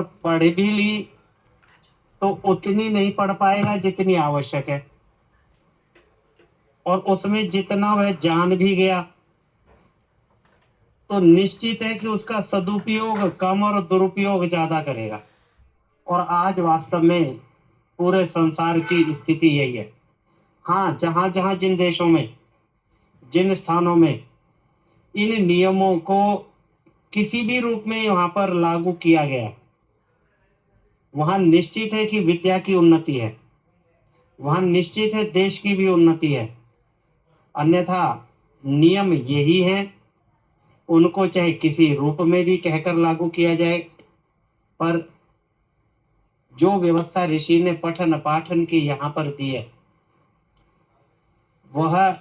पढ़ भी ली तो उतनी नहीं पढ़ पाएगा जितनी आवश्यक है, और उसमें जितना वह जान भी गया तो निश्चित है कि उसका सदुपयोग कम और दुरुपयोग ज्यादा करेगा। और आज वास्तव में पूरे संसार की स्थिति यही है। हाँ, जहां जहां जिन देशों में, जिन स्थानों में इन नियमों को किसी भी रूप में वहां पर लागू किया गया, वहां निश्चित है कि विद्या की उन्नति है, वहां निश्चित है देश की भी उन्नति है। अन्यथा नियम यही है, उनको चाहे किसी रूप में भी कहकर लागू किया जाए, पर जो व्यवस्था ऋषि ने पठन पाठन की यहाँ पर दी है, वह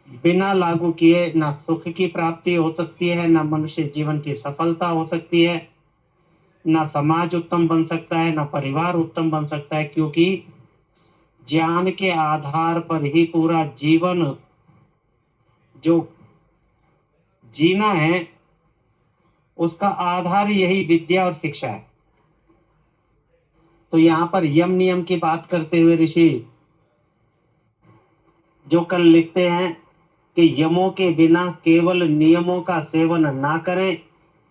बिना लागू किए ना सुख की प्राप्ति हो सकती है, ना मनुष्य जीवन की सफलता हो सकती है, ना समाज उत्तम बन सकता है, ना परिवार उत्तम बन सकता है, क्योंकि ज्ञान के आधार पर ही पूरा जीवन जो जीना है उसका आधार यही विद्या और शिक्षा है। तो यहाँ पर यम नियम की बात करते हुए ऋषि जो कल लिखते हैं कि यमों के बिना केवल नियमों का सेवन ना करें,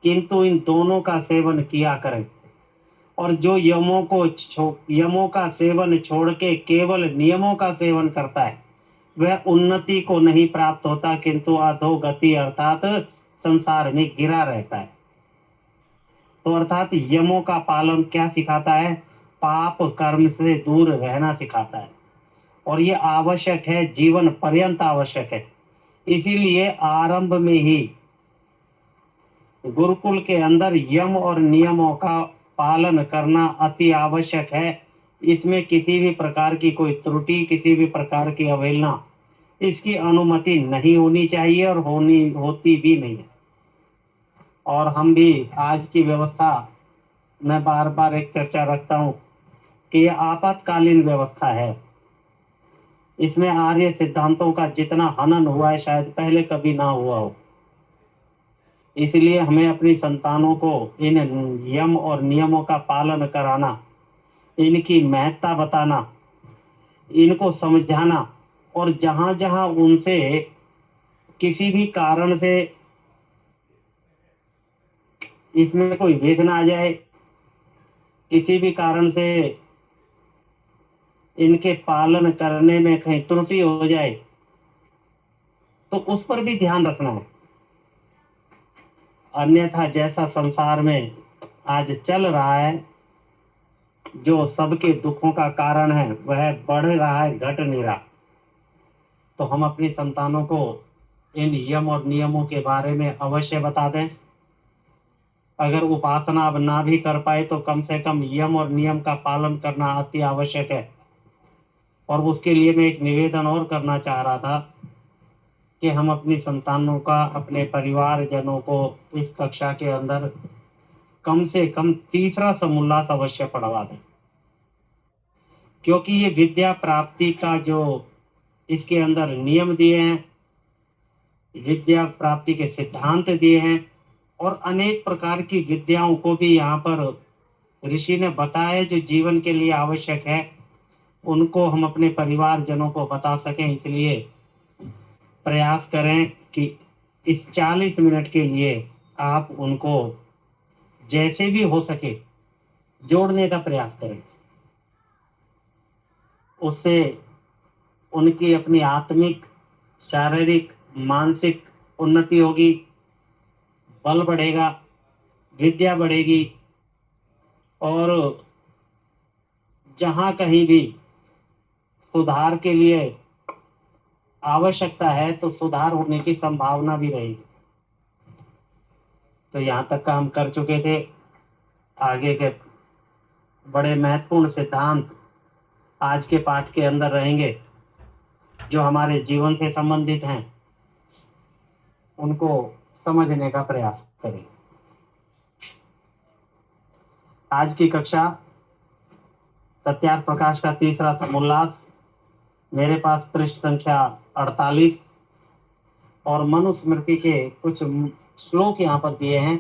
किंतु इन दोनों का सेवन किया करें। और जो यमों का सेवन छोड़ के केवल नियमों का सेवन करता है, वह उन्नति को नहीं प्राप्त होता, किंतु अधोगति अर्थात संसार में गिरा रहता है। तो अर्थात यमों का पालन क्या सिखाता है? पाप कर्म से दूर रहना सिखाता है, और ये आवश्यक है, जीवन पर्यंत आवश्यक है। इसीलिए आरंभ में ही गुरुकुल के अंदर यम और नियमों का पालन करना अति आवश्यक है। इसमें किसी भी प्रकार की कोई त्रुटि, किसी भी प्रकार की अवहेलना, इसकी अनुमति नहीं होनी चाहिए और होती भी नहीं है। और हम भी आज की व्यवस्था, मैं बार बार एक चर्चा रखता हूँ कि यह आपातकालीन व्यवस्था है। इसमें आर्य सिद्धांतों का जितना हनन हुआ है शायद पहले कभी ना हुआ हो। इसलिए हमें अपनी संतानों को इन यम और नियमों का पालन कराना, इनकी महत्ता बताना, इनको समझाना, और जहां जहां उनसे किसी भी कारण से इसमें कोई विघ्न आ जाए, किसी भी कारण से इनके पालन करने में कहीं त्रुटि हो जाए, तो उस पर भी ध्यान रखना है। अन्यथा जैसा संसार में आज चल रहा है, जो सबके दुखों का कारण है, वह बढ़ रहा है, घट नहीं रहा। तो हम अपनी संतानों को इन यम और नियमों के बारे में अवश्य बता दें। अगर उपासना अब ना भी कर पाए तो कम से कम यम और नियम का पालन करना अति आवश्यक है। और उसके लिए मैं एक निवेदन और करना चाह रहा था कि हम अपनी संतानों का, अपने परिवारजनों को इस कक्षा के अंदर कम से कम तीसरा समोल्लास अवश्य पढ़वा दें, क्योंकि ये विद्या प्राप्ति का जो इसके अंदर नियम दिए हैं, विद्या प्राप्ति के सिद्धांत दिए हैं, और अनेक प्रकार की विद्याओं को भी यहाँ पर ऋषि ने बताया जो जीवन के लिए आवश्यक है, उनको हम अपने परिवारजनों को बता सकें। इसलिए प्रयास करें कि इस 40 मिनट के लिए आप उनको जैसे भी हो सके जोड़ने का प्रयास करें। उससे उनकी अपनी आत्मिक, शारीरिक, मानसिक उन्नति होगी, बल बढ़ेगा, विद्या बढ़ेगी, और जहाँ कहीं भी सुधार के लिए आवश्यकता है तो सुधार होने की संभावना भी रहेगी। तो यहाँ तक का हम कर चुके थे। आगे के बड़े महत्वपूर्ण सिद्धांत आज के पाठ के अंदर रहेंगे, जो हमारे जीवन से संबंधित हैं, उनको समझने का प्रयास करें। आज की कक्षा सत्यार्थ प्रकाश का तीसरा समोल्लास, मेरे पास पृष्ठ संख्या 48 और मनुस्मृति के कुछ श्लोक यहाँ पर दिए हैं।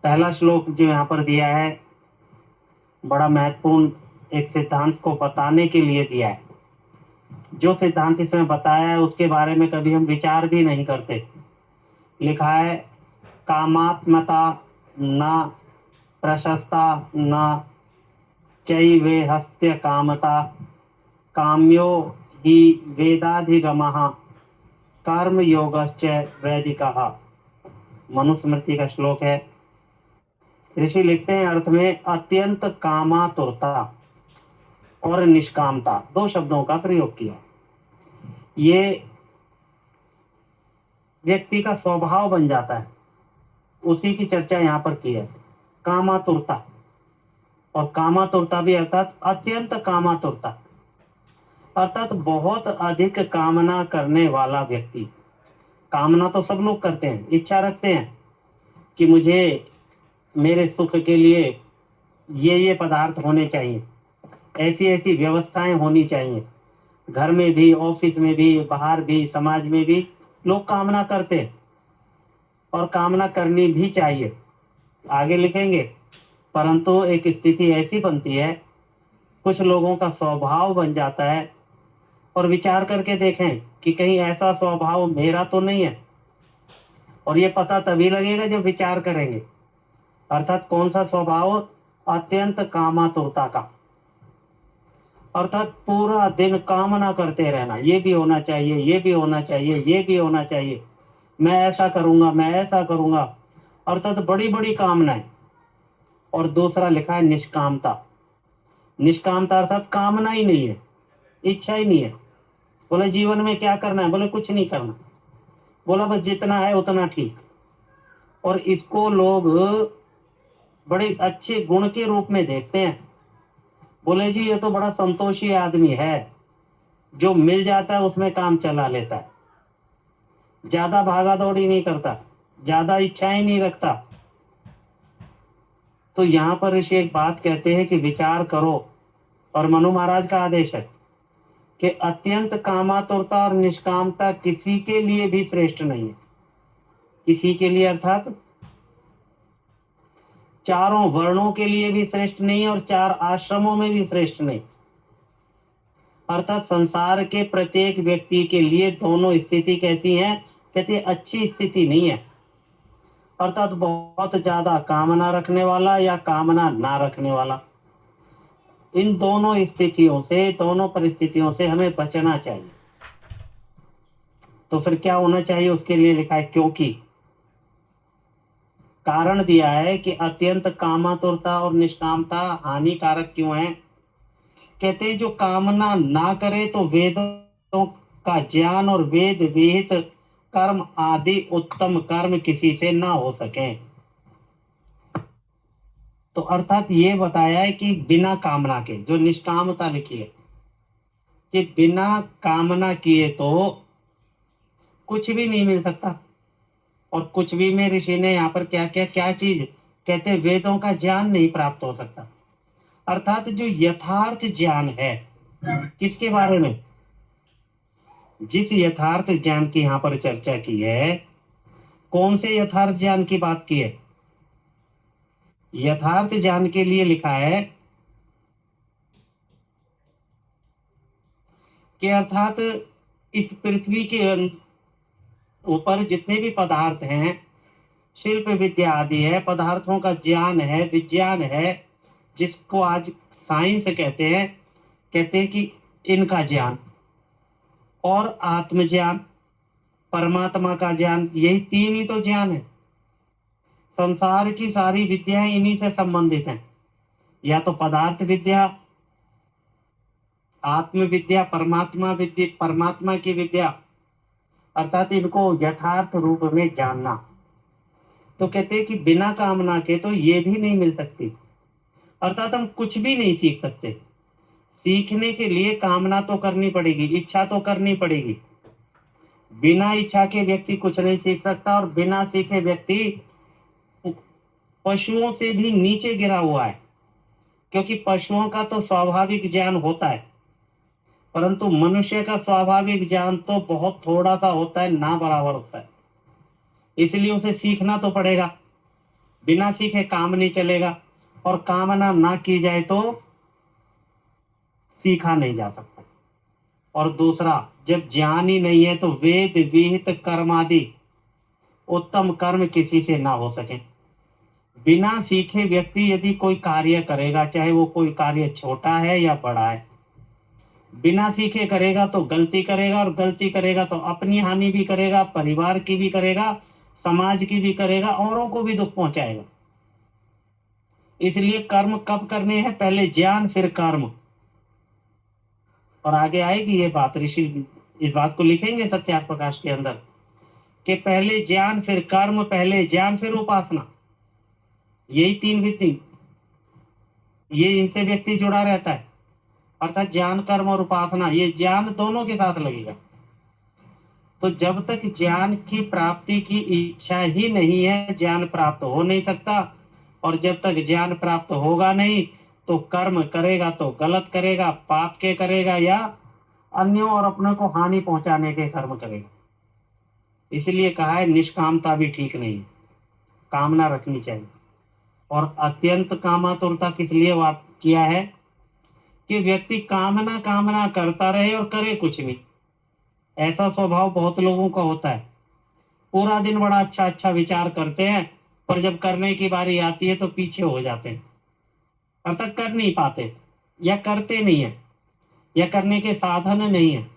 पहला श्लोक जो यहाँ पर दिया है बड़ा महत्वपूर्ण एक सिद्धांत को बताने के लिए दिया है। जो सिद्धांत इसमें बताया है उसके बारे में कभी हम विचार भी नहीं करते। लिखा है कामात्मता न प्रशस्ता न चैवे हस्त्य कामता काम्यो ही वेदाधिगमः कर्म योगश्च वैदिकः। मनुस्मृति का श्लोक है। ऋषि लिखते हैं अर्थ में अत्यंत कामातुरता और निष्कामता, दो शब्दों का प्रयोग किया। ये व्यक्ति का स्वभाव बन जाता है, उसी की चर्चा यहाँ पर की है। कामातुरता, और कामातुरता भी अर्थात अत्यंत कामातुरता, अर्थात बहुत अधिक कामना करने वाला व्यक्ति। कामना तो सब लोग करते हैं, इच्छा रखते हैं कि मुझे मेरे सुख के लिए ये पदार्थ होने चाहिए, ऐसी ऐसी व्यवस्थाएं होनी चाहिए। घर में भी, ऑफिस में भी, बाहर भी, समाज में भी लोग कामना करते हैं और कामना करनी भी चाहिए। आगे लिखेंगे, परंतु एक स्थिति ऐसी बनती है, कुछ लोगों का स्वभाव बन जाता है, और विचार करके देखें कि कहीं ऐसा स्वभाव मेरा तो नहीं है। और ये पता तभी लगेगा जब विचार करेंगे। अर्थात कौन सा स्वभाव? अत्यंत कामातुरता का, अर्थात पूरा दिन कामना करते रहना, ये भी होना चाहिए, ये भी होना चाहिए, ये भी होना चाहिए, मैं ऐसा करूंगा, मैं ऐसा करूंगा, अर्थात बड़ी बड़ी कामनाएं। और दूसरा लिखा है निष्कामता। निष्कामता अर्थात कामना ही नहीं है, इच्छा ही नहीं है। बोले जीवन में क्या करना है? बोले कुछ नहीं करना, बोला बस जितना है उतना ठीक। और इसको लोग बड़े अच्छे गुण के रूप में देखते हैं। बोले जी ये तो बड़ा संतोषी आदमी है, जो मिल जाता है उसमें काम चला लेता है, ज्यादा भागा दौड़ी नहीं करता, ज्यादा इच्छाएं नहीं रखता। तो यहाँ पर ऋषि एक बात कहते हैं कि विचार करो, और मनु महाराज का आदेश है कि अत्यंत कामातुरता और निष्कामता किसी के लिए भी श्रेष्ठ नहीं है। किसी के लिए अर्थात चारों वर्णों के लिए भी श्रेष्ठ नहीं, और चार आश्रमों में भी श्रेष्ठ नहीं। अर्थात संसार के प्रत्येक व्यक्ति के लिए दोनों स्थिति कैसी है? कहते अच्छी स्थिति नहीं है। अर्थात बहुत ज्यादा कामना रखने वाला या कामना ना रखने वाला, इन दोनों स्थितियों से, दोनों परिस्थितियों से हमें बचना चाहिए। तो फिर क्या होना चाहिए? उसके लिए लिखा है क्योंकि, कारण दिया है कि अत्यंत कामातुरता और निष्कामता हानिकारक क्यों है। कहते हैं जो कामना ना करे तो वेदों का ज्ञान और वेद विहित कर्म आदि उत्तम कर्म किसी से ना हो सके। तो अर्थात ये बताया है कि बिना कामना के, जो निष्कामता लिखी है कि बिना कामना किए तो कुछ भी नहीं मिल सकता। और कुछ भी में ऋषि ने यहाँ पर क्या क्या क्या चीज कहते, वेदों का ज्ञान नहीं प्राप्त हो सकता। अर्थात जो यथार्थ ज्ञान है, किसके बारे में? जिस यथार्थ ज्ञान की यहाँ पर चर्चा की है, कौन से यथार्थ ज्ञान की बात की है? यथार्थ ज्ञान के लिए लिखा है कि अर्थात इस पृथ्वी के ऊपर जितने भी पदार्थ हैं, शिल्प विद्या आदि है, पदार्थों का ज्ञान है, विज्ञान है, जिसको आज साइंस कहते हैं कि इनका ज्ञान और आत्मज्ञान, परमात्मा का ज्ञान, यही तीन ही तो ज्ञान है। संसार की सारी विद्याएं इन्हीं से संबंधित हैं, या तो पदार्थ विद्या, आत्म विद्या, परमात्मा की विद्या, अर्थात इनको यथार्थ रूप में जानना। तो कहते हैं कि बिना कामना के तो ये भी नहीं मिल सकती। अर्थात हम कुछ भी नहीं सीख सकते। सीखने के लिए कामना तो करनी पड़ेगी, इच्छा तो करनी पड़ेगी। बिना इच्छा के व्यक्ति कुछ नहीं सीख सकता, और बिना सीखे व्यक्ति पशुओं से भी नीचे गिरा हुआ है। क्योंकि पशुओं का तो स्वाभाविक ज्ञान होता है, परंतु मनुष्य का स्वाभाविक ज्ञान तो बहुत थोड़ा सा होता है, ना बराबर होता है। इसलिए उसे सीखना तो पड़ेगा। बिना सीखे काम नहीं चलेगा, और कामना ना की जाए तो सीखा नहीं जा सकता। और दूसरा, जब ज्ञान ही नहीं है तो वेद विहित कर्म आदि उत्तम कर्म किसी से ना हो सके। बिना सीखे व्यक्ति यदि कोई कार्य करेगा, चाहे वो कोई कार्य छोटा है या बड़ा है, बिना सीखे करेगा तो गलती करेगा, और गलती करेगा तो अपनी हानि भी करेगा, परिवार की भी करेगा, समाज की भी करेगा, औरों को भी दुख पहुंचाएगा। इसलिए कर्म कब करने हैं? पहले ज्ञान फिर कर्म। और आगे आएगी ये बात, ऋषि इस बात को लिखेंगे सत्यार्थ प्रकाश के अंदर, कि पहले ज्ञान फिर कर्म, पहले ज्ञान फिर उपासना, यही तीन विधि, ये इनसे व्यक्ति जुड़ा रहता है। अर्थात ज्ञान कर्म और उपासना, ये ज्ञान दोनों के साथ लगेगा। तो जब तक ज्ञान की प्राप्ति की इच्छा ही नहीं है, ज्ञान प्राप्त हो नहीं सकता। और जब तक ज्ञान प्राप्त होगा नहीं, तो कर्म करेगा तो गलत करेगा, पाप के करेगा, या अन्यों और अपने को हानि पहुंचाने के कर्म करेगा। इसलिए कहा है निष्कामता भी ठीक नहीं है, कामना रखनी चाहिए। और अत्यंत कामातुरता किस लिए किया है? कि व्यक्ति कामना कामना करता रहे और करे कुछ नहीं। ऐसा स्वभाव बहुत लोगों का होता है, पूरा दिन बड़ा अच्छा अच्छा विचार करते हैं, पर जब करने की बारी आती है तो पीछे हो जाते हैं, अर्थात कर नहीं पाते, या करते नहीं है, या करने के साधन नहीं है,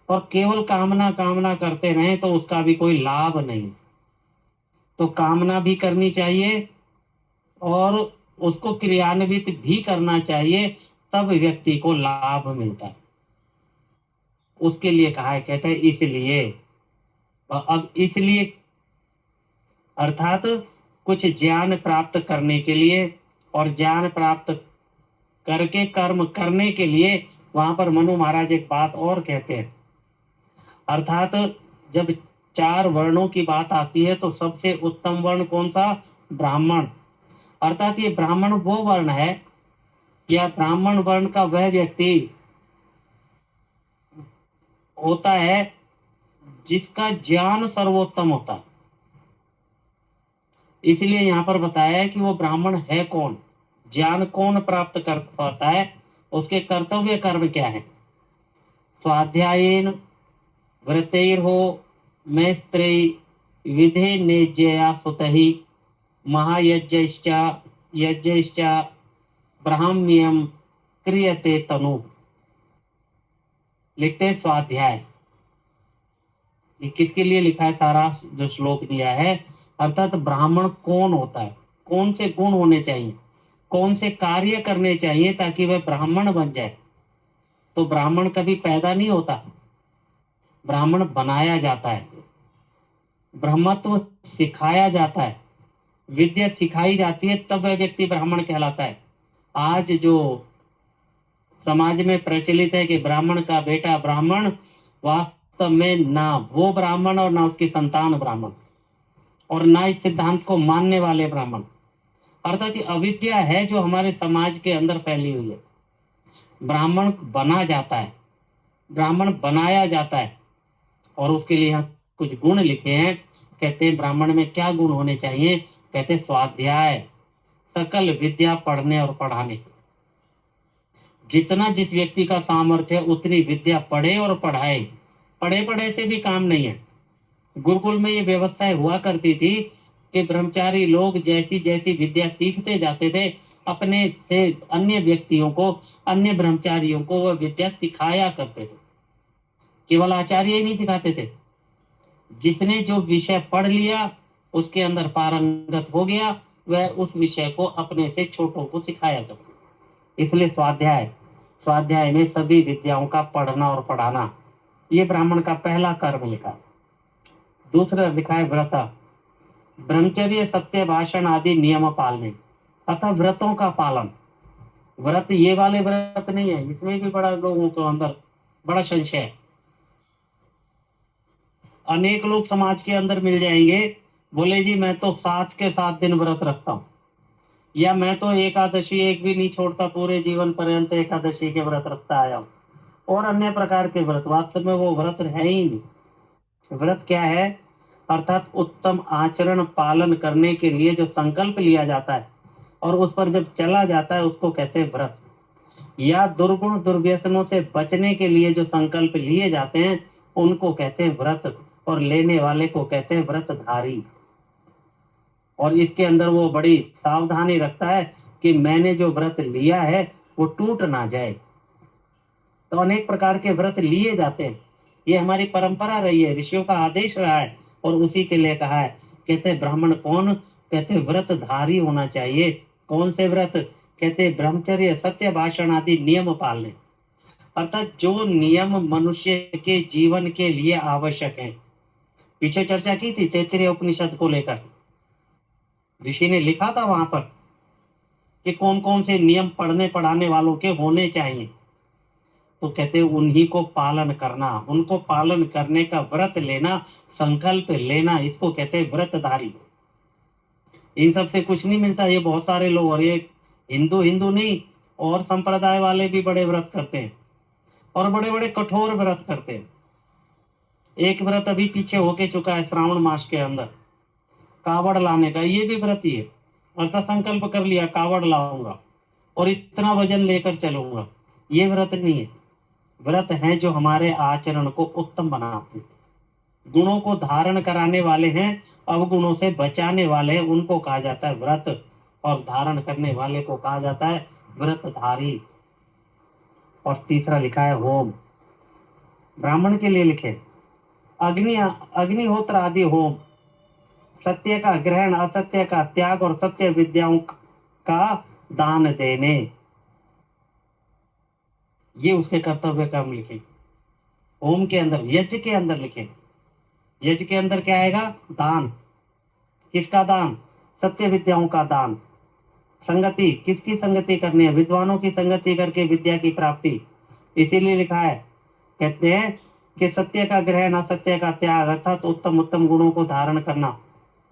और केवल कामना कामना करते रहे तो उसका भी कोई लाभ नहीं। तो कामना भी करनी चाहिए और उसको क्रियान्वित भी करना चाहिए, तब व्यक्ति को लाभ मिलता है। उसके लिए कहा है, कहते हैं इसलिए। अब इसलिए अर्थात कुछ ज्ञान प्राप्त करने के लिए, और ज्ञान प्राप्त करके कर्म करने के लिए, वहां पर मनु महाराज एक बात और कहते हैं। अर्थात जब चार वर्णों की बात आती है तो सबसे उत्तम वर्ण कौन सा? ब्राह्मण। अर्थात ये ब्राह्मण वो वर्ण है, या ब्राह्मण वर्ण का वह व्यक्ति होता है जिसका ज्ञान सर्वोत्तम होता है। इसलिए यहाँ पर बताया है कि वो ब्राह्मण है कौन, ज्ञान कौन प्राप्त कर पाता है, उसके कर्तव्य कर्म क्या है। स्वाध्यायेन व्रतैर्हो मैस्त्रै विधे नेज्यया सुतहि महायज्ञश्च यज्ञश्च ब्राह्म्यम क्रियते तनु। लिखते हैं स्वाध्याय, ये किसके लिए लिखा है? सारा जो श्लोक दिया है, अर्थात ब्राह्मण कौन होता है, कौन से गुण होने चाहिए, कौन से कार्य करने चाहिए ताकि वह ब्राह्मण बन जाए। तो ब्राह्मण कभी पैदा नहीं होता, ब्राह्मण बनाया जाता है, ब्रह्मत्व सिखाया जाता है, विद्या सिखाई जाती है, तब वह व्यक्ति ब्राह्मण कहलाता है। आज जो समाज में प्रचलित है कि ब्राह्मण का बेटा ब्राह्मण, वास्तव में ना वो ब्राह्मण और ना उसकी संतान ब्राह्मण, और ना इस सिद्धांत को मानने वाले ब्राह्मण। अर्थात ये अविद्या है जो हमारे समाज के अंदर फैली हुई है। ब्राह्मण बना जाता है, ब्राह्मण बनाया जाता है, और उसके लिए हम कुछ गुण लिखे हैं। कहते हैं ब्राह्मण में क्या गुण होने चाहिए? कहते हैं स्वाध्याय, सकल विद्या पढ़ने और पढ़ाने। जितना जिस व्यक्ति का सामर्थ्य है उतनी विद्या पढ़े और पढ़ाए। पढ़े पढ़े से भी काम नहीं है। गुरुकुल में ये व्यवस्थाएं हुआ करती थी कि ब्रह्मचारी लोग जैसी जैसी विद्या सीखते जाते थे, अपने से अन्य व्यक्तियों को, अन्य ब्रह्मचारियों को वह विद्या सिखाया करते थे। केवल आचार्य ही नहीं सिखाते थे, जिसने जो विषय पढ़ लिया उसके अंदर पारंगत हो गया, वह उस विषय को अपने से छोटों को सिखाया करते। इसलिए स्वाध्याय, स्वाध्याय में सभी विद्याओं का पढ़ना और पढ़ाना, ये ब्राह्मण का पहला कर्म लिखा। दूसरा लिखा है व्रत, ब्रह्मचर्य सत्य भाषण आदि नियम पालने, अतः व्रतों का पालन। व्रत ये वाले व्रत नहीं है, इसमें भी बड़ा लोगों के अंदर बड़ा संशय है। अनेक लोग समाज के अंदर मिल जाएंगे, बोले जी मैं तो 7 के 7 दिन व्रत रखता हूँ, या मैं तो एकादशी एक भी नहीं छोड़ता, पूरे जीवन पर्यंत एकादशी के व्रत रखता आया हूँ, और अन्य प्रकार के व्रत। वास्तव में वो व्रत है ही नहीं। व्रत क्या है? अर्थात उत्तम आचरण पालन करने के लिए जो संकल्प लिया जाता है और उस पर जब चला जाता है उसको कहते हैं व्रत। या दुर्गुण दुर्व्यसनों से बचने के लिए जो संकल्प लिए जाते हैं उनको कहते हैं व्रत, और लेने वाले को कहते हैं व्रतधारी। और इसके अंदर वो बड़ी सावधानी रखता है कि मैंने जो व्रत लिया है वो टूट ना जाए। तो अनेक प्रकार के व्रत लिए जाते हैं, ये हमारी परंपरा रही है, ऋषियों का आदेश रहा है और उसी के लिए कहा है। कहते ब्राह्मण कौन? कहते व्रतधारी होना चाहिए। कौन से व्रत? कहते ब्रह्मचर्य, सत्य भाषण आदि नियम पालने। अर्थात जो नियम मनुष्य के जीवन के लिए आवश्यक हैं। पीछे चर्चा की थी तैत्तिरीय उपनिषद को लेकर, ऋषि ने लिखा था वहां पर कि कौन कौन से नियम पढ़ने पढ़ाने वालों के होने चाहिए। तो कहते उन्हीं को पालन करना, उनको पालन करने का व्रत लेना, संकल्प लेना, इसको कहते हैं व्रतधारी। इन सब से कुछ नहीं मिलता। ये बहुत सारे लोग, और ये हिंदू हिंदू नहीं, और संप्रदाय वाले भी बड़े व्रत करते हैं और बड़े बड़े कठोर व्रत करते हैं। एक व्रत अभी पीछे होके चुका है श्रावण मास के अंदर, कावड़ लाने का, ये भी व्रत ही है। अर्थात संकल्प कर लिया कावड़ लाऊंगा और इतना वजन लेकर चलूंगा, ये व्रत नहीं है। व्रत हैं जो हमारे आचरण को उत्तम बनाते हैं, गुणों को धारण कराने वाले हैं, अवगुणों से बचाने वाले हैं, उनको कहा जाता है व्रत। और धारण करने वाले को कहा जाता है व्रतधारी। और तीसरा लिखा है होम, ब्राह्मण के लिए लिखे अग्निहोत्र आदि होम, सत्य का ग्रहण, असत्य का त्याग और सत्य विद्याओं का दान देने, ये उसके कर्तव्य कर्म लिखे। होम के अंदर, यज्ञ के अंदर लिखे। यज्ञ के अंदर क्या आएगा? दान। किसका दान? सत्य विद्याओं का दान। संगति, किसकी संगति करनी है? विद्वानों की संगति करके विद्या की प्राप्ति। इसीलिए लिखा है, कहते हैं कि सत्य का ग्रहण, असत्य का त्याग, अर्थात उत्तम उत्तम गुणों को धारण करना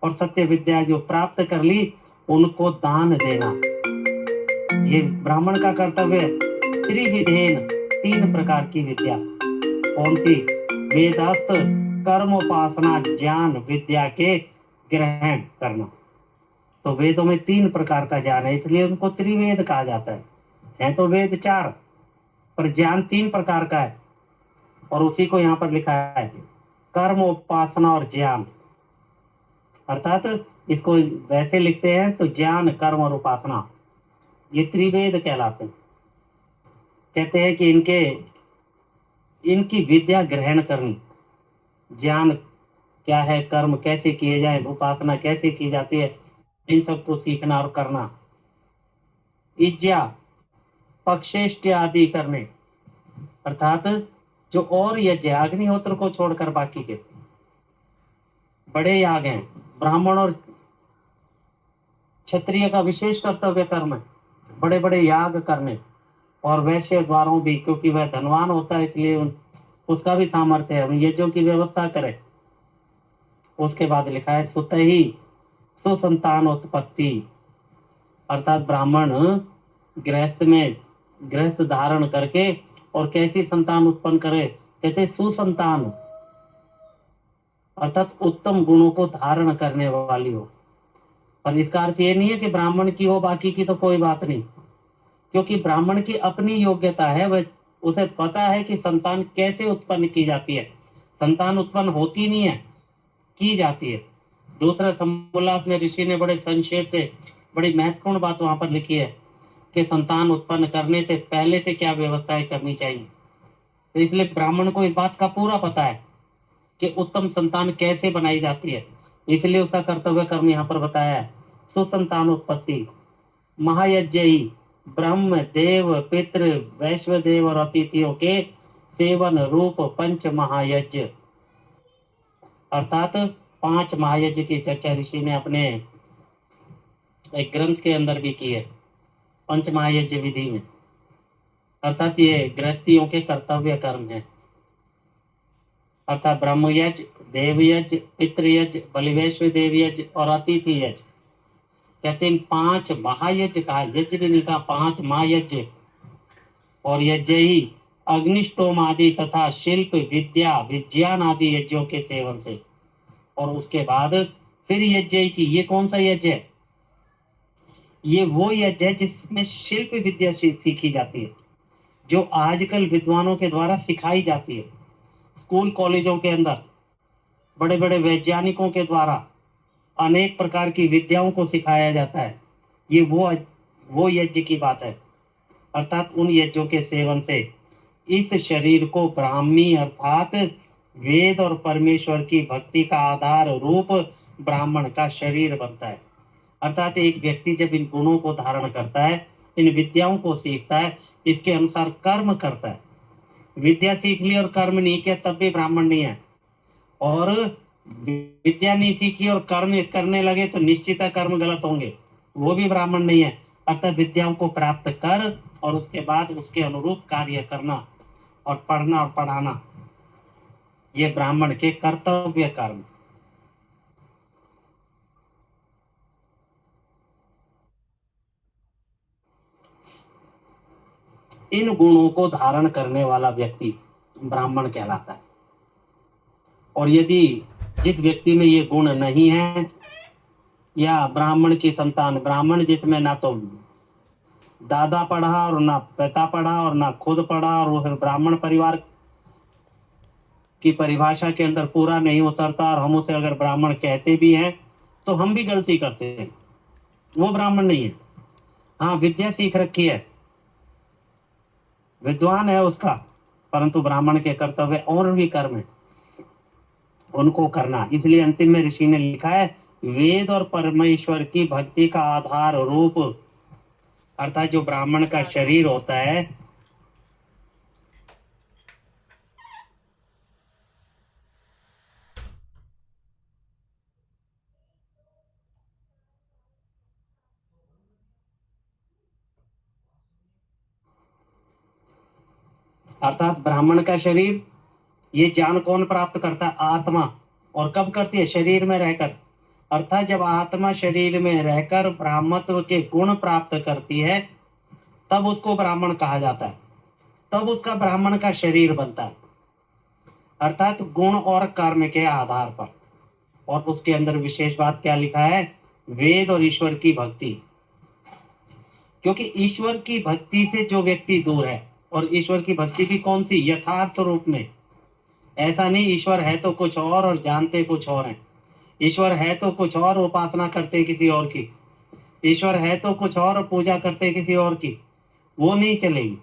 और सत्य विद्या जो प्राप्त कर ली उनको दान देना, ये ब्राह्मण का कर्तव्य है। त्रिविधेन, तीन प्रकार की विद्या। कौन सी? वेदास्त्र, कर्म, उपासना, ज्ञान विद्या के ग्रहण करना। तो वेदों में तीन प्रकार का ज्ञान है, इसलिए उनको त्रिवेद कहा जाता है तो वेद चार, पर ज्ञान तीन प्रकार का है। और उसी को यहाँ पर लिखा है कर्म, उपासना और ज्ञान। अर्थात इसको वैसे लिखते हैं तो ज्ञान, कर्म और उपासना, ये त्रिवेद कहलाते हैं। कहते हैं कि इनकी विद्या ग्रहण करनी, ज्ञान क्या है, कर्म कैसे किए जाए, उपासना कैसे की जाती है, इन सबको सीखना और करना। इज्जा, पक्षेष्ट आदि करने, अर्थात जो और यज्ञ, अग्निहोत्र को छोड़कर बाकी के बड़े याग हैं, ब्राह्मण और क्षत्रिय का विशेष कर्तव्य कर्म है बड़े बड़े याग करने। और वैश्य द्वारों भी, क्योंकि वह धनवान होता है इसलिए उसका भी सामर्थ्य है, हम यज्ञों की व्यवस्था करें। उसके बाद लिखा है सुतहि सुसंतान उत्पत्ति, अर्थात ब्राह्मण गृहस्थ धारण करके और कैसी संतान उत्पन्न करे? कहते सुसंतान, अर्थात उत्तम गुणों को धारण करने वाली हो। पर इसका अर्थ ये नहीं है कि ब्राह्मण की हो बाकी की तो कोई बात नहीं, क्योंकि ब्राह्मण की अपनी योग्यता है, वह उसे पता है कि संतान कैसे उत्पन्न की जाती है। संतान उत्पन्न होती नहीं है, की जाती है। दूसरा समोल्लास में ऋषि ने बड़े संक्षेप से बड़ी महत्वपूर्ण बात वहां पर लिखी है कि संतान उत्पन्न करने से पहले से क्या व्यवस्थाएं करनी चाहिए। तो इसलिए ब्राह्मण को इस बात का पूरा पता है कि उत्तम संतान कैसे बनाई जाती है, इसलिए उसका कर्तव्य कर्म यहाँ पर बताया है। सुसंतान उत्पत्ति, महायज्ञ ही ब्रह्म, देव, पितृ, वैश्व देव और अतिथियों के सेवन रूप पंच महायज्ञ, अर्थात 5 महायज्ञ की चर्चा ऋषि ने अपने एक ग्रंथ के अंदर भी की है, पंच महायज्ञ विधि में। अर्थात ये गृहस्थियों के कर्तव्य कर्म है, अर्थात ब्रह्म यज्ञ, देव यज्ञ, पितृ यज्ञ, बलिवैश्व देव यज्ञ और अतिथि यज्ञ। कहते हैं 5 महायज्ञ कहा, यज्ञ भी नहीं कहा, 5 महायज्ञ। और यज्ञ ही अग्निष्टोम आदि तथा शिल्प, विद्या, विज्ञान आदि यज्ञों के सेवन से। और उसके बाद फिर यज्ञ की। ये कौन सा यज्ञ है? ये वो यज्ञ है जिसमें शिल्प विद्या सीखी जाती है, जो आजकल विद्वानों के द्वारा सिखाई जाती है। स्कूल कॉलेजों के अंदर बड़े बड़े वैज्ञानिकों के द्वारा अनेक प्रकार की विद्याओं को सिखाया जाता है। ये वो यज्ञ की बात है। अर्थात उन यज्ञों के सेवन से इस शरीर को ब्राह्मी अर्थात वेद और परमेश्वर की भक्ति का आधार रूप ब्राह्मण का शरीर बनता है। अर्थात एक व्यक्ति जब इन गुणों को धारण करता है, इन विद्याओं को सीखता है, इसके अनुसार कर्म करता है। विद्या सीख ली और कर्म नहीं किया तब भी ब्राह्मण नहीं है, और विद्या नहीं सीखी और कर्म करने लगे तो निश्चित कर्म गलत होंगे, वो भी ब्राह्मण नहीं है। अर्थात विद्याओं को प्राप्त कर और उसके बाद उसके अनुरूप कार्य करना और पढ़ना और पढ़ाना, ये ब्राह्मण के कर्तव्य कर्म। इन गुणों को धारण करने वाला व्यक्ति ब्राह्मण कहलाता है। और यदि जिस व्यक्ति में ये गुण नहीं है, या ब्राह्मण की संतान, ब्राह्मण जिसमें ना तो दादा पढ़ा और ना पिता पढ़ा और ना खुद पढ़ा, और वो फिर ब्राह्मण परिवार की परिभाषा के अंदर पूरा नहीं उतरता, और हम उसे अगर ब्राह्मण कहते भी हैं तो हम भी गलती करते हैं, वो ब्राह्मण नहीं है। हाँ, विद्या सीख रखी है, विद्वान है उसका, परंतु ब्राह्मण के कर्तव्य और भी कर्म है, उनको करना। इसलिए अंतिम में ऋषि ने लिखा है, वेद और परमेश्वर की भक्ति का आधार रूप, अर्थात जो ब्राह्मण का शरीर होता है, अर्थात ब्राह्मण का शरीर, ये ज्ञान कौन प्राप्त करता है? आत्मा। और कब करती है? शरीर में रहकर। अर्थात जब आत्मा शरीर में रहकर ब्राह्मत्व के गुण प्राप्त करती है, तब उसको ब्राह्मण कहा जाता है, तब उसका ब्राह्मण का शरीर बनता है। अर्थात गुण और कर्म के आधार पर। और उसके अंदर विशेष बात क्या लिखा है? वेद और ईश्वर की भक्ति। क्योंकि ईश्वर की भक्ति से जो व्यक्ति दूर है, और ईश्वर की भक्ति भी कौन सी? यथार्थ रूप में। ऐसा नहीं ईश्वर है तो कुछ और जानते कुछ और हैं, ईश्वर है तो कुछ और उपासना करते किसी और की, ईश्वर है तो कुछ और पूजा करते किसी और की, वो नहीं चलेगी।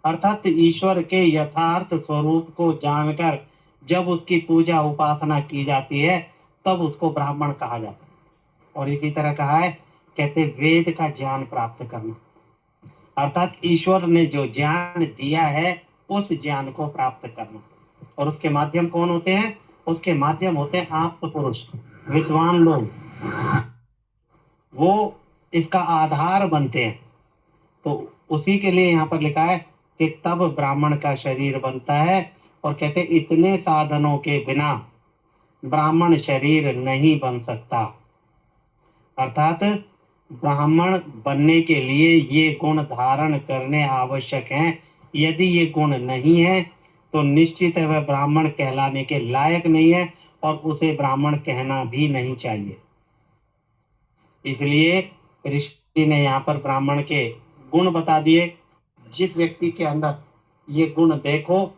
अर्थात ईश्वर के यथार्थ स्वरूप को जानकर जब उसकी पूजा उपासना की जाती है, तब उसको ब्राह्मण कहा जाता है। और इसी तरह कहा है, कहते वेद का ज्ञान प्राप्त करना, अर्थात ईश्वर ने जो ज्ञान दिया है उस ज्ञान को प्राप्त करना। और उसके माध्यम कौन होते हैं? उसके माध्यम होते हैं आप पुरुष, विद्वान लोग, वो इसका आधार बनते हैं। तो उसी के लिए यहाँ पर लिखा है कि तब ब्राह्मण का शरीर बनता है। और कहते इतने साधनों के बिना ब्राह्मण शरीर नहीं बन सकता। अर्थात ब्राह्मण बनने के लिए ये गुण धारण करने आवश्यक हैं। यदि ये गुण नहीं है तो निश्चित है वह ब्राह्मण कहलाने के लायक नहीं है, और उसे ब्राह्मण कहना भी नहीं चाहिए। इसलिए ऋषि ने यहाँ पर ब्राह्मण के गुण बता दिए। जिस व्यक्ति के अंदर ये गुण देखो,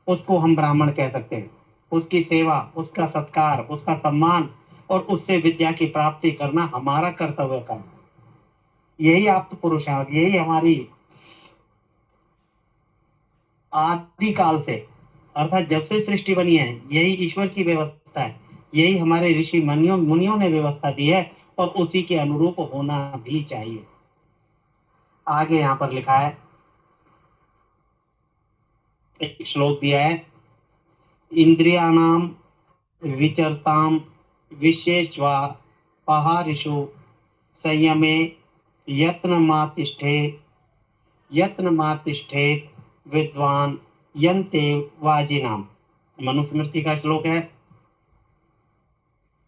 उसको हम ब्राह्मण कह सकते हैं। उसकी सेवा, उसका सत्कार, उसका सम्मान और उससे विद्या की प्राप्ति करना हमारा कर्तव्य कर्म। यही आप पुरुष है, और यही हमारी आदि काल से, अर्थात जब से सृष्टि बनी है, यही ईश्वर की व्यवस्था है, यही हमारे ऋषि मुनियों ने व्यवस्था दी है, और उसी के अनुरूप होना भी चाहिए। आगे यहाँ पर लिखा है, एक श्लोक दिया है, इंद्रियाणाम विचरताम विशेषवा पहारिषु संयमे यत्न मातिष्ठेत विद्वान यन्ते वाजिनाम। मनुस्मृति का श्लोक है।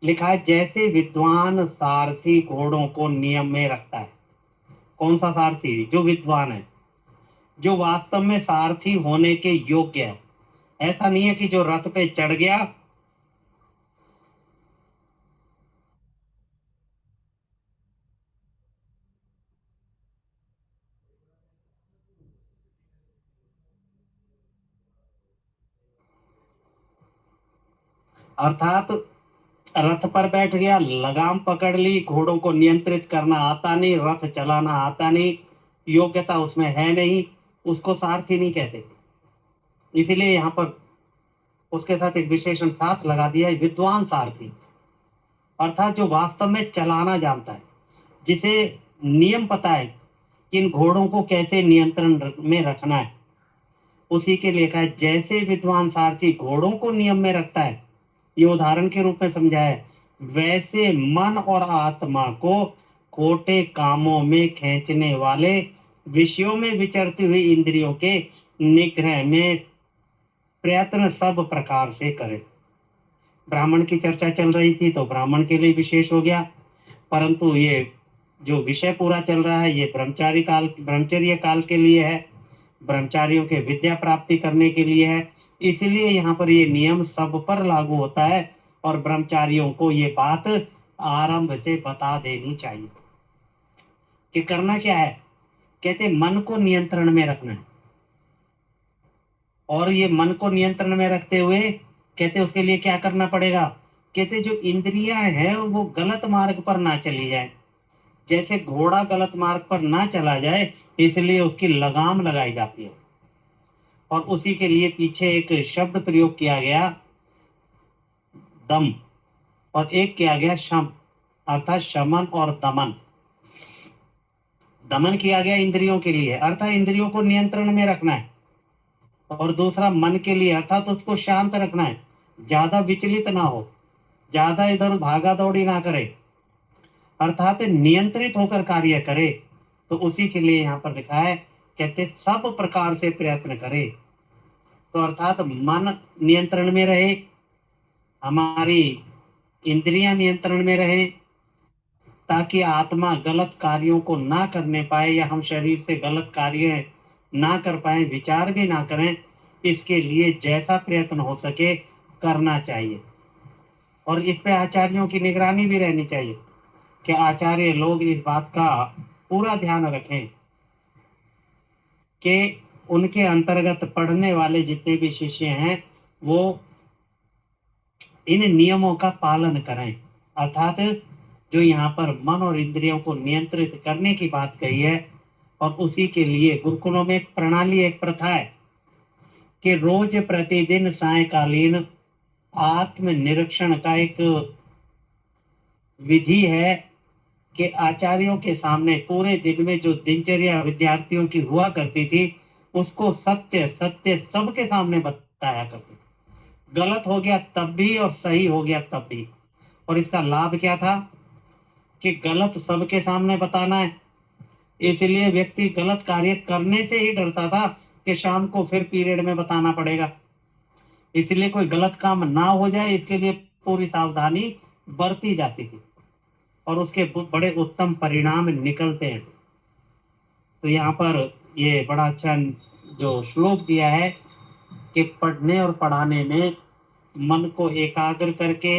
लिखा है, जैसे विद्वान सारथी घोड़ों को नियम में रखता है। कौन सा सारथी? जो विद्वान है, जो वास्तव में सारथी होने के योग्य है। ऐसा नहीं है कि जो रथ पे चढ़ गया अर्थात रथ पर बैठ गया, लगाम पकड़ ली, घोड़ों को नियंत्रित करना आता नहीं, रथ चलाना आता नहीं, योग्यता उसमें है नहीं, उसको सारथी नहीं कहते। इसीलिए यहाँ पर उसके साथ एक विशेषण साथ लगा दिया है, विद्वान सारथी, अर्थात जो वास्तव में चलाना जानता है, जिसे नियम पता है कि इन घोड़ों को कैसे नियंत्रण में रखना है। उसी के लिए कहा है, जैसे विद्वान सारथी घोड़ों को नियम में रखता है, ये उदाहरण के रूप में समझा है, वैसे मन और आत्मा को खोटे कामों में खींचने वाले, विषयों में विचरती हुई इंद्रियों के निग्रह में प्रयत्न सब प्रकार से करे। ब्राह्मण की चर्चा चल रही थी तो ब्राह्मण के लिए विशेष हो गया, परंतु ये जो विषय पूरा चल रहा है ये ब्रह्मचर्य काल के लिए है, ब्रह्मचारियों के विद्या प्राप्ति करने के लिए है। इसलिए यहाँ पर ये नियम सब पर लागू होता है और ब्रह्मचारियों को ये बात आरंभ से बता देनी चाहिए कि करना क्या है। कहते मन को नियंत्रण में रखना है, और ये मन को नियंत्रण में रखते हुए कहते उसके लिए क्या करना पड़ेगा। कहते जो इंद्रियां हैं वो गलत मार्ग पर ना चली जाए, जैसे घोड़ा गलत मार्ग पर ना चला जाए इसलिए उसकी लगाम लगाई जाती है। और उसी के लिए पीछे एक शब्द प्रयोग किया गया दम, और एक किया गया शम, अर्थात शमन और दमन। दमन किया गया इंद्रियों के लिए, अर्थात इंद्रियों को नियंत्रण में रखना है, और दूसरा मन के लिए अर्थात उसको शांत रखना है, ज्यादा विचलित ना हो, ज्यादा इधर भागा दौड़ी ना करे, अर्थात नियंत्रित होकर कार्य करे। तो उसी के लिए यहाँ पर लिखा है, कहते सब प्रकार से प्रयत्न करे। तो अर्थात मन नियंत्रण में रहे, हमारी इंद्रियां नियंत्रण में रहे, ताकि आत्मा गलत कार्यों को ना करने पाए, या हम शरीर से गलत कार्य ना कर पाए, विचार भी ना करें। इसके लिए जैसा प्रयत्न हो सके करना चाहिए, और इस पे आचार्यों की निगरानी भी रहनी चाहिए कि आचार्य लोग इस बात का पूरा ध्यान रखें कि उनके अंतर्गत पढ़ने वाले जितने भी शिष्य हैं वो इन नियमों का पालन करें। अर्थात जो यहाँ पर मन और इंद्रियों को नियंत्रित करने की बात कही है, और उसी के लिए गुरुकुलों में एक प्रणाली, एक प्रथा है कि रोज प्रतिदिन सायकालीन आत्मनिरीक्षण का एक विधि है कि आचार्यों के सामने पूरे दिन में जो दिनचर्या विद्यार्थियों की हुआ करती थी उसको सत्य सत्य सबके सामने बताया करते थे। गलत हो गया तब भी और सही हो गया तब भी। और इसका लाभ क्या था कि गलत सबके सामने बताना है, इसलिए व्यक्ति गलत कार्य करने से ही डरता था कि शाम को फिर पीरियड में बताना पड़ेगा। इसलिए कोई गलत काम ना हो जाए इसके लिए पूरी सावधानी बरती जाती थी, और उसके बड़े उत्तम परिणाम निकलते हैं। तो यहाँ पर ये बड़ा अच्छा जो श्लोक दिया है कि पढ़ने और पढ़ाने में मन को एकाग्र करके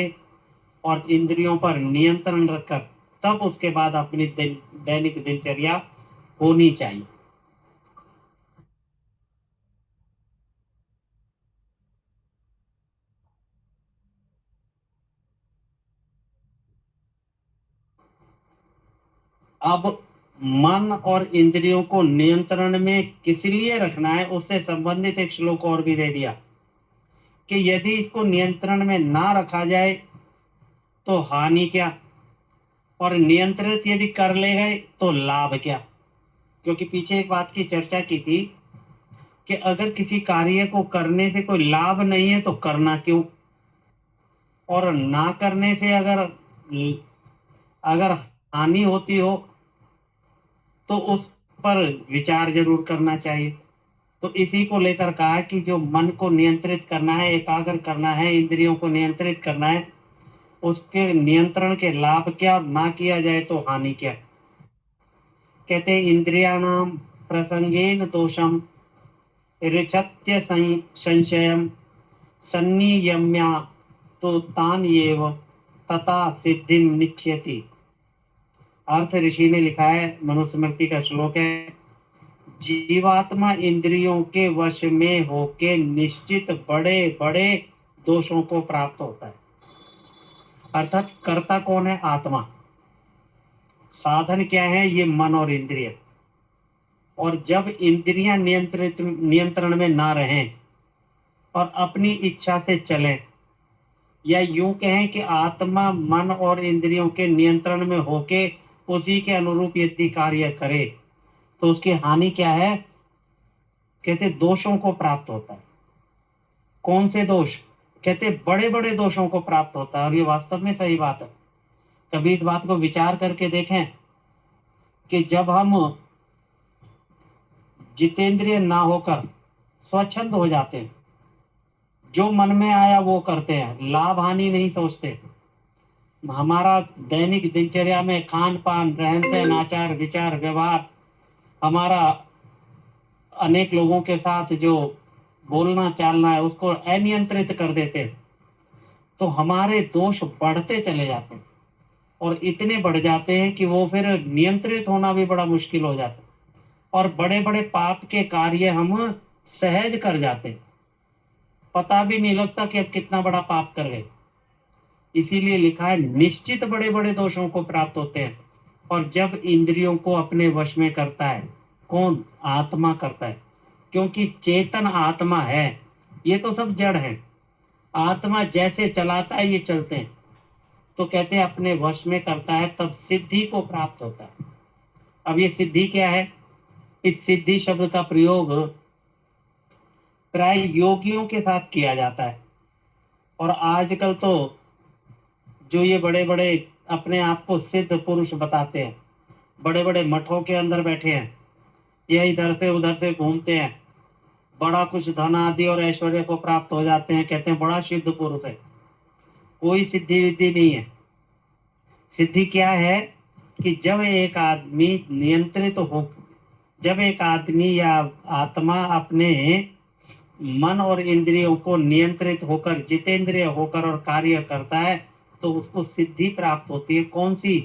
और इंद्रियों पर नियंत्रण रखकर तब उसके बाद अपनी दैनिक दिनचर्या होनी चाहिए। अब मन और इंद्रियों को नियंत्रण में किस लिए रखना है उससे संबंधित एक श्लोक और भी दे दिया कि यदि इसको नियंत्रण में ना रखा जाए तो हानि क्या, और नियंत्रित यदि कर ले गए तो लाभ क्या। क्योंकि पीछे एक बात की चर्चा की थी कि अगर किसी कार्य को करने से कोई लाभ नहीं है तो करना क्यों, और ना करने से अगर अगर हानि होती हो तो उस पर विचार जरूर करना चाहिए। तो इसी को लेकर कहा कि जो मन को नियंत्रित करना है, एकाग्र करना है, इंद्रियों को नियंत्रित करना है, उसके नियंत्रण के लाभ क्या और ना किया जाए तो हानि क्या। कहते इंद्रियाणाम प्रसंगेन दोषम ऋचत्य संशयम सन्नियम्या तो तान एव तथा सिद्धिम निश्चयति। अर्थ ऋषि ने लिखा है, मनुस्मृति का श्लोक है, जीवात्मा इंद्रियों के वश में होके निश्चित बड़े बड़े दोषों को प्राप्त होता है। अर्थात कर्ता कौन है? आत्मा। साधन क्या है? ये मन और इंद्रिय। और जब इंद्रियां नियंत्रण में ना रहें और अपनी इच्छा से चलें, या यूं कहें कि आत्मा मन और इंद्रियों के नियंत्रण में होके उसी के अनुरूप यदि कार्य करे, तो उसकी हानि क्या है? कहते दोषों को प्राप्त होता है। कौन से दोष? कहते बड़े बड़े दोषों को प्राप्त होता है। और ये वास्तव में सही बात है। कभी इस बात को विचार करके देखें कि जब हम जितेंद्रिय ना होकर स्वच्छंद हो जाते हैं, जो मन में आया वो करते हैं, लाभ हानि नहीं सोचते, हमारा दैनिक दिनचर्या में खान पान, रहन सहन, आचार विचार, व्यवहार, हमारा अनेक लोगों के साथ जो बोलना चालना है उसको अनियंत्रित कर देते हैं, तो हमारे दोष बढ़ते चले जाते हैं और इतने बढ़ जाते हैं कि वो फिर नियंत्रित होना भी बड़ा मुश्किल हो जाता है और बड़े बड़े पाप के कार्य हम सहज कर जाते हैं, पता भी नहीं लगता कि अब कितना बड़ा पाप कर गए। इसीलिए लिखा है निश्चित बड़े बड़े दोषों को प्राप्त होते हैं। और जब इंद्रियों को अपने वश में करता है, कौन? आत्मा करता है। क्योंकि चेतन आत्मा है, ये तो सब जड़ है। आत्मा जैसे चलाता है ये चलते हैं। तो कहते हैं अपने वश में करता है, तब सिद्धि को प्राप्त होता है। अब ये सिद्धि क्या है? इस सिद्धि शब्द का प्रयोग प्राय योगियों के साथ किया जाता है। और आजकल तो जो ये बड़े बड़े अपने आप को सिद्ध पुरुष बताते हैं, बड़े बड़े मठों के अंदर बैठे हैं, ये इधर से उधर से घूमते हैं, बड़ा कुछ धन आदि और ऐश्वर्य को प्राप्त हो जाते हैं, कहते हैं बड़ा सिद्ध पुरुष है। कोई सिद्धि विद्धि नहीं है। सिद्धि क्या है कि जब एक आदमी नियंत्रित हो, जब एक आदमी या आत्मा अपने मन और इंद्रियों को नियंत्रित होकर, जितेंद्रिय होकर और कार्य करता है, तो उसको सिद्धि प्राप्त होती है। कौन सी?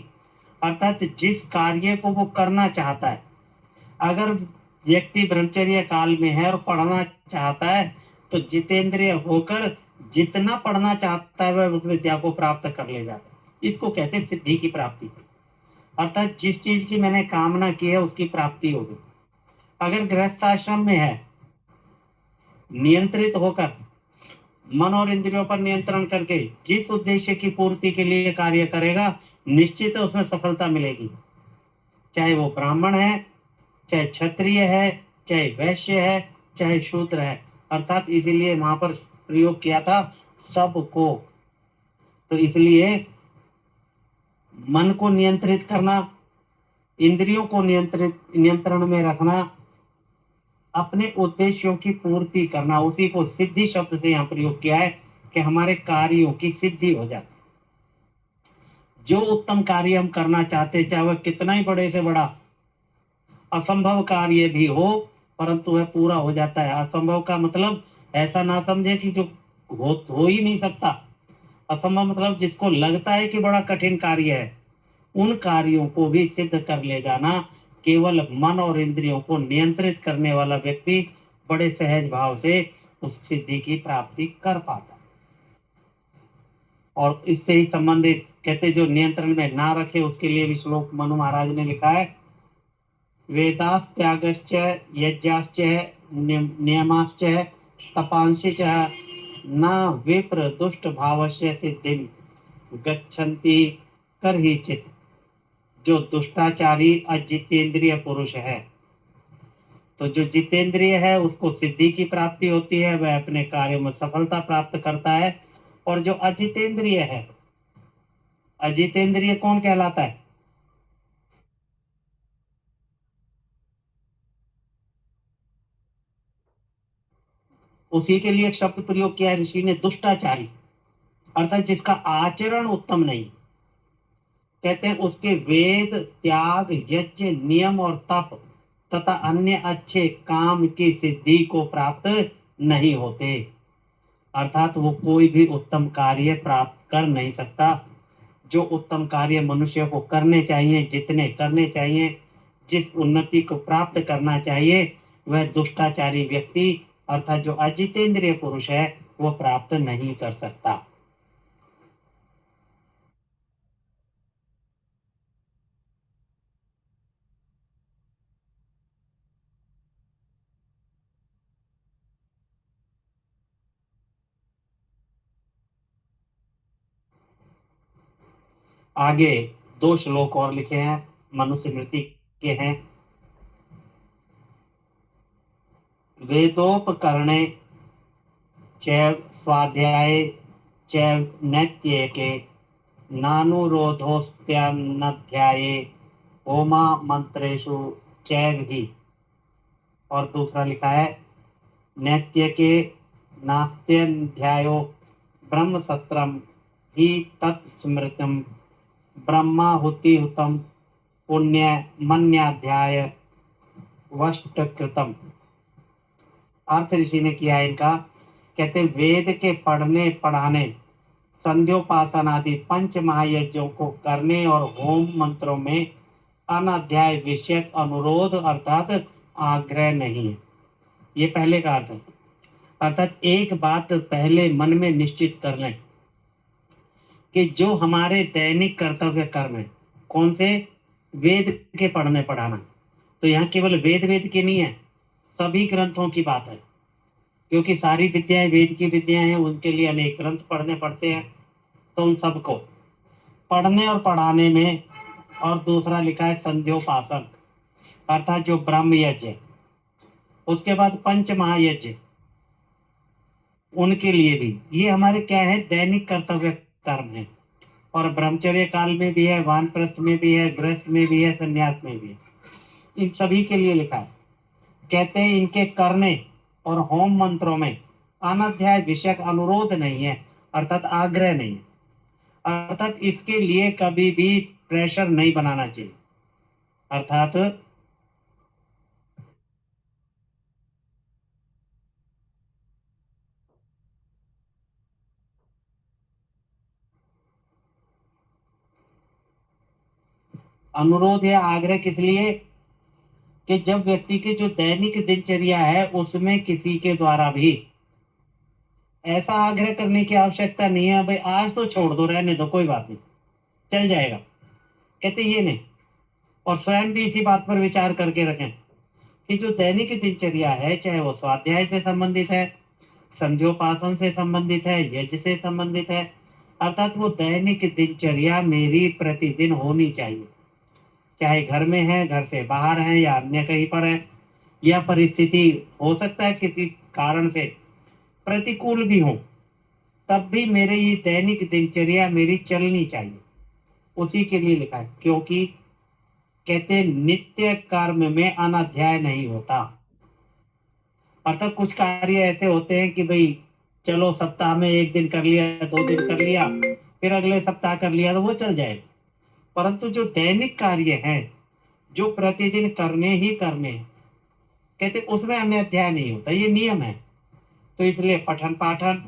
अर्थात जिस कार्य को वो करना चाहता है। अगर व्यक्ति ब्रह्मचर्य काल में है और पढ़ना चाहता है, तो जितेंद्रिय होकर जितना पढ़ना चाहता है वह उस विद्या को प्राप्त कर ले जाता है। इसको कहते हैं सिद्धि की प्राप्ति। अर्थात जिस चीज की मैंने कामना की है उसकी प्राप्ति होगी। अगर गृहस्थ आश्रम में है, नियंत्रित होकर मन और इंद्रियों पर नियंत्रण करके जिस उद्देश्य की पूर्ति के लिए कार्य करेगा, निश्चित है उसमें सफलता मिलेगी। चाहे वो ब्राह्मण है, चाहे क्षत्रिय है, चाहे वैश्य है, चाहे शूद्र है। अर्थात इसीलिए वहां पर प्रयोग किया था सबको। तो इसलिए मन को नियंत्रित करना, इंद्रियों को नियंत्रण में रखना, अपने उद्देश्यों की पूर्ति करना, उसी को सिद्धि शब्द से यहाँ प्रयोग किया है कि हमारे कार्यों की सिद्धि हो जाती। जो उत्तम कार्य हम करना चाहते, चाहे वह कितना ही बड़े से बड़ा असंभव कार्य भी हो, परंतु वह पूरा हो जाता है। असंभव का मतलब ऐसा ना समझे कि जो हो ही नहीं सकता। असंभव मतलब जिसको लगता है कि बड़ा कठिन कार्य है, उन कार्यों को भी सिद्ध कर ले जाना केवल मन और इंद्रियों को नियंत्रित करने वाला व्यक्ति बड़े सहज भाव से उस सिद्धि की प्राप्ति कर पाता है। और इससे ही संबंधित कहते जो नियंत्रण में ना रखे उसके लिए भी श्लोक मनु महाराज ने लिखा है, वेदास्त्यागश्च यज्ञाश्च नियमाश्च तपांश्च न विप्र दुष्ट भावस्य सिद्धिं गच्छन्ति करहिचित्। जो दुष्टाचारी अजितेंद्रिय पुरुष है, तो जो जितेंद्रिय है उसको सिद्धि की प्राप्ति होती है, वह अपने कार्य में सफलता प्राप्त करता है। और जो अजितेंद्रिय है, अजितेंद्रिय कौन कहलाता है? उसी के लिए एक शब्द प्रयोग किया ऋषि ने, दुष्टाचारी। अर्थात जिसका आचरण उत्तम नहीं। कहते हैं उसके वेद, त्याग, यज्ञ, नियम और तप तथा अन्य अच्छे काम की सिद्धि को प्राप्त नहीं होते। अर्थात वो कोई भी उत्तम कार्य प्राप्त कर नहीं सकता। जो उत्तम कार्य मनुष्य को करने चाहिए, जितने करने चाहिए, जिस उन्नति को प्राप्त करना चाहिए, वह दुष्टाचारी व्यक्ति अर्थात जो अजितेंद्रिय पुरुष है वो प्राप्त नहीं कर सकता। आगे 2 श्लोक और लिखे हैं, मनुस्मृति के हैं। वेदोपकरणे चैव स्वाध्याये चैव नैत्ये नानुरोधोस्त्यान्नध्याये होमा मंत्रेषु चैव ही। और दूसरा लिखा है नैत्य के नास्त्यध्यायो ब्रह्म सत्रम ही तत्स्मृतम ब्रह्माहुतिहुतम पुण्य मन्याध्याय वष्टकृतम। अर्थ ऋषि ने किया इनका, कहते वेद के पढ़ने पढ़ाने, संध्योपासन आदि 5 महायज्ञों को करने और होम मंत्रों में अनाध्याय विषयक अनुरोध अर्थात आग्रह नहीं है। ये पहले का अर्थ है। अर्थात एक बात पहले मन में निश्चित कर लें कि जो हमारे दैनिक कर्तव्य कर्म है, कौन से? वेद के पढ़ने पढ़ाना। तो यहाँ केवल वेद के नहीं है, सभी ग्रंथों की बात है, क्योंकि सारी विद्याएं वेद की विद्याएं हैं, उनके लिए अनेक ग्रंथ पढ़ने पड़ते हैं। तो उन सबको पढ़ने और पढ़ाने में। और दूसरा लिखा है संध्योपासन, अर्थात जो ब्रह्म यज्ञ, उसके बाद 5 महायज्ञ, उनके लिए भी ये हमारे क्या है, दैनिक कर्तव्य कर्म है। और ब्रह्मचर्य काल में भी है, वानप्रस्थ में भी है, गृहस्थ में भी है, संन्यास में भी है, इन सभी के लिए लिखा है। कहते हैं इनके करने और होम मंत्रों में अनाध्याय विषयक अनुरोध नहीं है, अर्थात आग्रह नहीं है, अर्थात इसके लिए कभी भी प्रेशर नहीं बनाना चाहिए। अर्थात अनुरोध या आग्रह किस लिए? कि जब व्यक्ति की जो दैनिक दिनचर्या है उसमें किसी के द्वारा भी ऐसा आग्रह करने की आवश्यकता नहीं है, भाई आज तो छोड़ दो, रहने दो, कोई बात नहीं, चल जाएगा। कहते ये नहीं। और स्वयं भी इसी बात पर विचार करके रखें कि जो दैनिक दिनचर्या है, चाहे वो स्वाध्याय से संबंधित है, संध्योपासन से संबंधित है, यज्ञ से संबंधित है, अर्थात वो दैनिक दिनचर्या मेरी प्रतिदिन होनी चाहिए। चाहे घर में है, घर से बाहर है, या अन्य कहीं पर है, या परिस्थिति हो सकता है किसी कारण से प्रतिकूल भी हो, तब भी मेरे ये दैनिक दिनचर्या मेरी चलनी चाहिए। उसी के लिए लिखा है, क्योंकि कहते नित्य कर्म में अनाध्याय नहीं होता। अर्थात कुछ कार्य ऐसे होते हैं कि भाई चलो सप्ताह में 1 दिन कर लिया, 2 दिन कर लिया, फिर अगले सप्ताह कर लिया, तो वो चल जाएगा। परंतु जो दैनिक कार्य हैं, जो प्रतिदिन करने ही करने हैं, कहते उसमें अन्य अध्याय नहीं होता, ये नियम है। तो इसलिए पठन पाठन,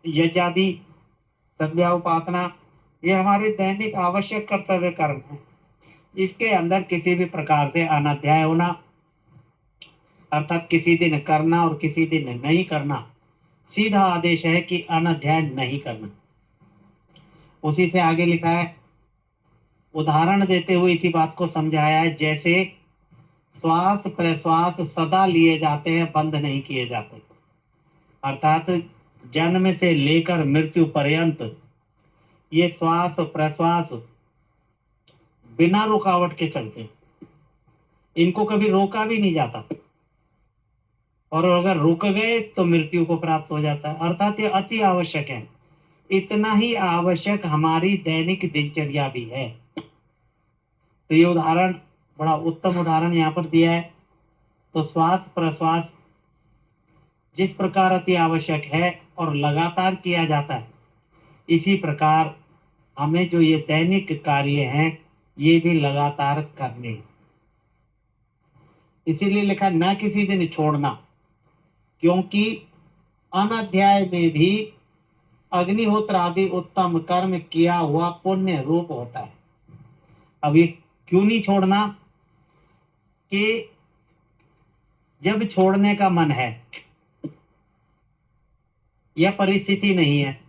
यज्ञादि, संध्या उपासना, ये हमारे दैनिक आवश्यक कर्तव्य कर्म है। इसके अंदर किसी भी प्रकार से अनाध्याय होना, अर्थात किसी दिन करना और किसी दिन नहीं करना, सीधा आदेश है कि अनाध्याय नहीं करना। उसी से आगे लिखा है, उदाहरण देते हुए इसी बात को समझाया है, जैसे श्वास प्रश्वास सदा लिए जाते हैं, बंद नहीं किए जाते। अर्थात जन्म से लेकर मृत्यु पर्यंत ये श्वास प्रश्वास बिना रुकावट के चलते हैं, इनको कभी रोका भी नहीं जाता, और अगर रुक गए तो मृत्यु को प्राप्त हो जाता है। अर्थात ये अति आवश्यक है। इतना ही आवश्यक हमारी दैनिक दिनचर्या भी है। तो ये उदाहरण, बड़ा उत्तम उदाहरण यहाँ पर दिया है। तो श्वास प्रश्वास जिस प्रकार अति आवश्यक है और लगातार किया जाता है, इसी प्रकार हमें जो ये दैनिक कार्य हैं, ये भी लगातार करने हैं। इसीलिए लिखा न किसी दिन छोड़ना, क्योंकि अनाध्याय में भी अग्निहोत्र आदि उत्तम कर्म किया हुआ पुण्य रूप होता है। अब ये क्यों नहीं छोड़ना? कि जब छोड़ने का मन है या परिस्थिति नहीं है,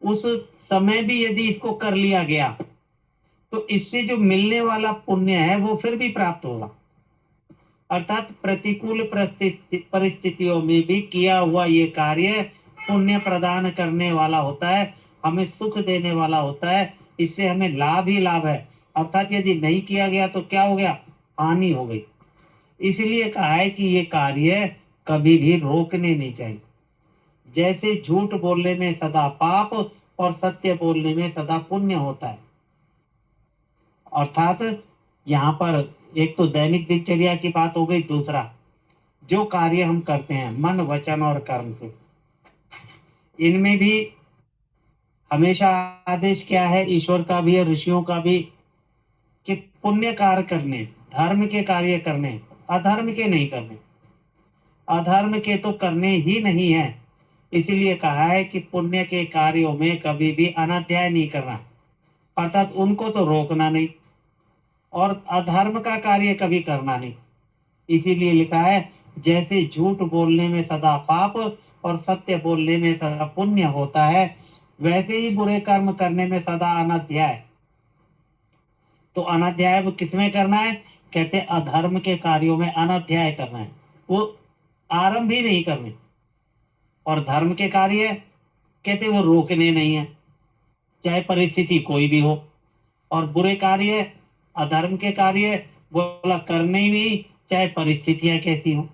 उस समय भी यदि इसको कर लिया गया तो इससे जो मिलने वाला पुण्य है वो फिर भी प्राप्त होगा। अर्थात प्रतिकूल परिस्थितियों में भी किया हुआ ये कार्य पुण्य प्रदान करने वाला होता है, हमें सुख देने वाला होता है, इससे हमें लाभ ही लाभ है। अर्थात यदि नहीं किया गया तो क्या हो गया, हानि हो गई। इसलिए कहा है कि ये कार्य कभी भी रोकने नहीं चाहिए। जैसे झूठ बोलने में सदा पाप और सत्य बोलने में सदा पुण्य होता है। अर्थात यहाँ पर एक तो दैनिक दिनचर्या की बात हो गई, दूसरा जो कार्य हम करते हैं मन वचन और कर्म से, इनमें भी हमेशा आदेश क्या है, ईश्वर का भी और ऋषियों का भी, कि पुण्य कार्य करने, धर्म के कार्य करने, अधर्म के नहीं करने। अधर्म के तो करने ही नहीं है। इसलिए कहा है कि पुण्य के कार्यों में कभी भी अनाध्याय नहीं करना, अर्थात उनको तो रोकना नहीं, और अधर्म का कार्य कभी करना नहीं। इसीलिए लिखा है, जैसे झूठ बोलने में सदा पाप और सत्य बोलने में सदा पुण्य होता है, वैसे ही बुरे कर्म करने में सदा अनाध्याय। तो अनाध्याय वो किसमें करना है, कहते अधर्म के कार्यों में अनाध्याय करना है, वो आरंभ ही नहीं करने। और धर्म के कार्य कहते वो रोकने नहीं है, चाहे परिस्थिति कोई भी हो। और बुरे कार्य, अधर्म के कार्य बोला करने ही नहीं, चाहे परिस्थितियां कैसी हो।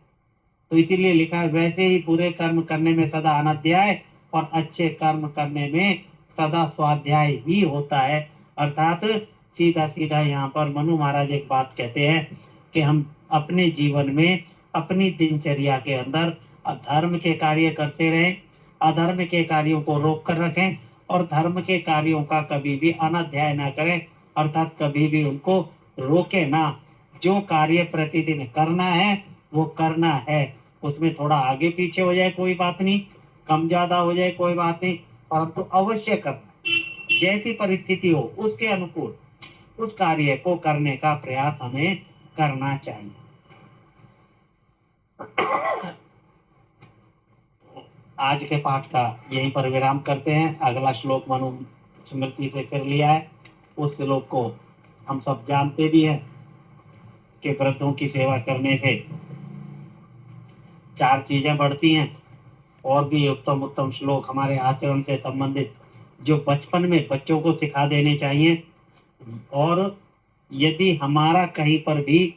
तो इसीलिए लिखा है, वैसे ही बुरे कर्म करने में सदा अनाध्याय और अच्छे कर्म करने में सदा स्वाध्याय ही होता है। अर्थात सीधा सीधा यहाँ पर मनु महाराज एक बात कहते हैं कि हम अपने जीवन में अपनी दिनचर्या के अंदर धर्म के कार्य करते रहें, अधर्म के कार्यों को रोक कर रखें, और धर्म के कार्यों का कभी भी अनाध्याय ना करें, अर्थात कभी भी उनको रोके ना। जो कार्य प्रतिदिन करना है वो करना है, उसमें थोड़ा आगे पीछे हो जाए कोई बात नहीं, कम ज्यादा हो जाए कोई बात नहीं, परंतु अवश्य करना। जैसी परिस्थिति हो उसके अनुकूल उस कार्य को करने का प्रयास हमें करना चाहिए। आज के पाठ का यहीं पर विराम करते हैं। अगला श्लोक मनु स्मृति से फिर लिया है। उस श्लोक को हम सब जानते भी हैं कि वृद्धों की सेवा करने से 4 चीजें बढ़ती हैं। और भी उत्तम उत्तम श्लोक हमारे आचरण से संबंधित जो बचपन में बच्चों को सिखा देने चाहिए। और यदि हमारा कहीं पर भी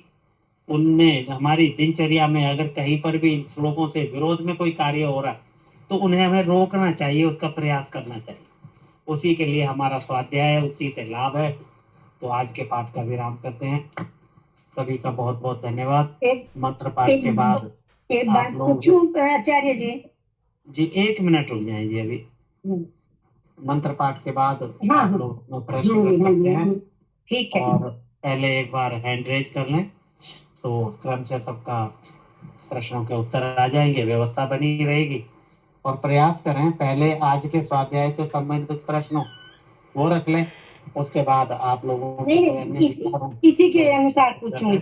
उनमें, हमारी दिनचर्या में अगर कहीं पर भी इन श्लोकों से विरोध में कोई कार्य हो रहा है तो उन्हें हमें रोकना चाहिए, उसका प्रयास करना चाहिए। उसी के लिए हमारा स्वाध्याय है, उसी से लाभ है। तो आज के पाठ का विराम करते हैं। सभी का बहुत बहुत धन्यवाद। मंत्र पाठ के बाद एक बात पूछूं आचार्य जी, 1 मिनट रुक जाए जी। अभी मंत्र पाठ के बाद आप लोग प्रश्न कर सकते हैं। ठीक है। और पहले एक बार हैंड रेज कर लें तो क्रम से सबका प्रश्नों के उत्तर आ जाएंगे, व्यवस्था बनी रहेगी। और प्रयास करें पहले आज के स्वाध्याय से संबंधित प्रश्नों वो रख लें, उसके बाद आप लोगों इसी के अनुसार पूछूं।